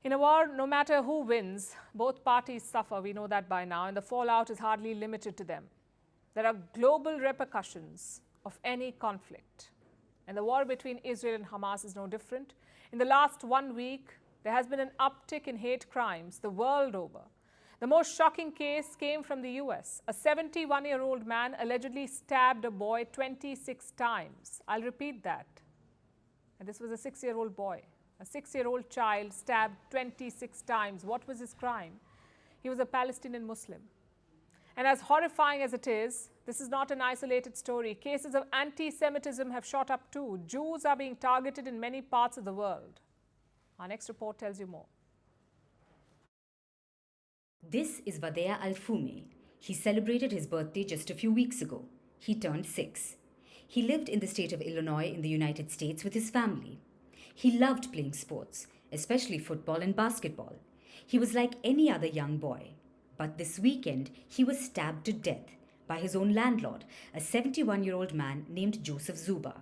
In a war, no matter who wins, both parties suffer. We know that by now, and the fallout is hardly limited to them. There are global repercussions of any conflict. And the war between Israel and Hamas is no different. In the last 1 week, there has been an uptick in hate crimes the world over. The most shocking case came from the US. A 71-year-old man allegedly stabbed a boy 26 times. I'll repeat that. And this was a 6-year-old boy. A 6-year-old child stabbed 26 times. What was his crime? He was a Palestinian Muslim. And as horrifying as it is, this is not an isolated story. Cases of anti-Semitism have shot up too. Jews are being targeted in many parts of the world. Our next report tells you more. This is Wadea Al-Fume. He celebrated his birthday just a few weeks ago. He turned 6. He lived in the state of Illinois in the United States with his family. He loved playing sports, especially football and basketball. He was like any other young boy. But this weekend, he was stabbed to death by his own landlord, a 71-year-old man named Joseph Zuba.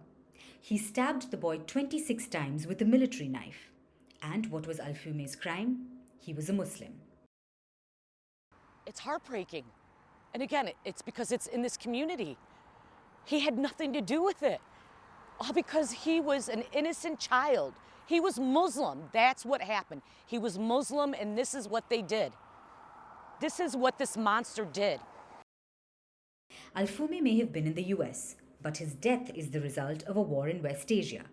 He stabbed the boy 26 times with a military knife. And what was Al-Fume's crime? He was a Muslim. It's heartbreaking. And again, it's because it's in this community. He had nothing to do with it. All because he was an innocent child. He was Muslim. That's what happened. He was Muslim, and this is what they did. This is what this monster did. Al-Fume may have been in the US, but his death is the result of a war in West Asia,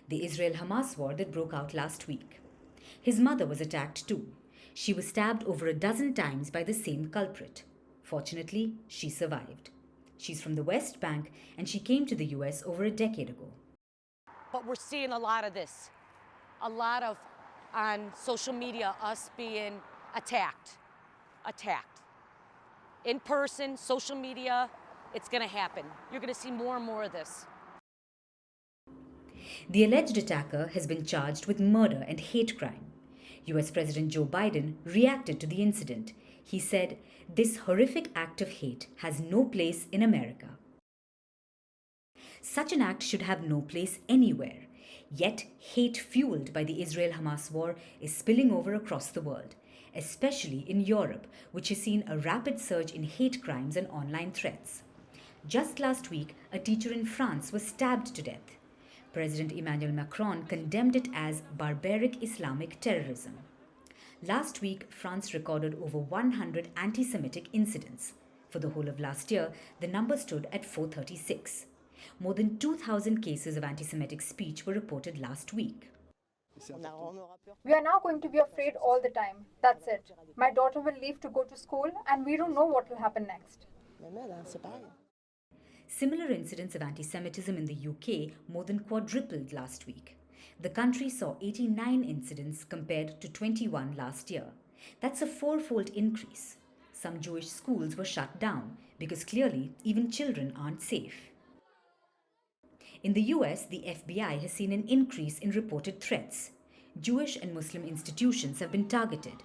the Israel-Hamas war that broke out last week. His mother was attacked too. She was stabbed over a dozen times by the same culprit. Fortunately, she survived. She's from the West Bank, and she came to the US over a decade ago. But we're seeing a lot of this. A lot of, on social media, us being attacked. In person, social media, it's going to happen. You're going to see more and more of this. The alleged attacker has been charged with murder and hate crime. US President Joe Biden reacted to the incident. He said, "This horrific act of hate has no place in America." Such an act should have no place anywhere. Yet, hate fueled by the Israel-Hamas war is spilling over across the world, especially in Europe, which has seen a rapid surge in hate crimes and online threats. Just last week, a teacher in France was stabbed to death. President Emmanuel Macron condemned it as barbaric Islamic terrorism. Last week, France recorded over 100 anti-Semitic incidents. For the whole of last year, the number stood at 436. More than 2,000 cases of anti-Semitic speech were reported last week. We are now going to be afraid all the time. That's it. My daughter will leave to go to school, and we don't know what will happen next. Similar incidents of anti-Semitism in the UK more than quadrupled last week. The country saw 89 incidents compared to 21 last year. That's a 4-fold increase. Some Jewish schools were shut down because clearly even children aren't safe. In the US, the FBI has seen an increase in reported threats. Jewish and Muslim institutions have been targeted.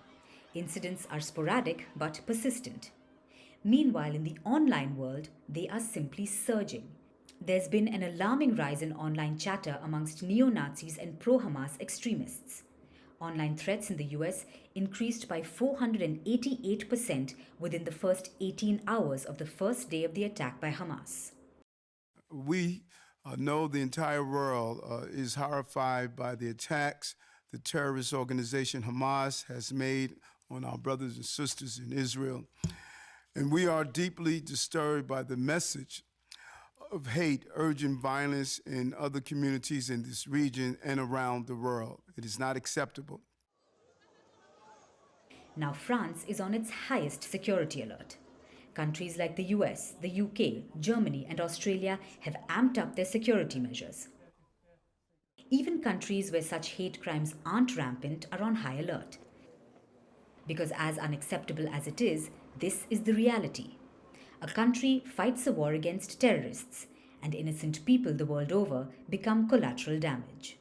Incidents are sporadic but persistent. Meanwhile, in the online world, they are simply surging. There's been an alarming rise in online chatter amongst neo-Nazis and pro-Hamas extremists. Online threats in the US increased by 488% within the first 18 hours of the first day of the attack by Hamas. We know the entire world is horrified by the attacks the terrorist organization Hamas has made on our brothers and sisters in Israel. And we are deeply disturbed by the message of hate urging violence in other communities in this region and around the world. It is not acceptable. Now France is on its highest security alert. Countries like the US, the UK, Germany and Australia have amped up their security measures. Even countries where such hate crimes aren't rampant are on high alert. Because as unacceptable as it is, this is the reality. A country fights a war against terrorists, and innocent people the world over become collateral damage.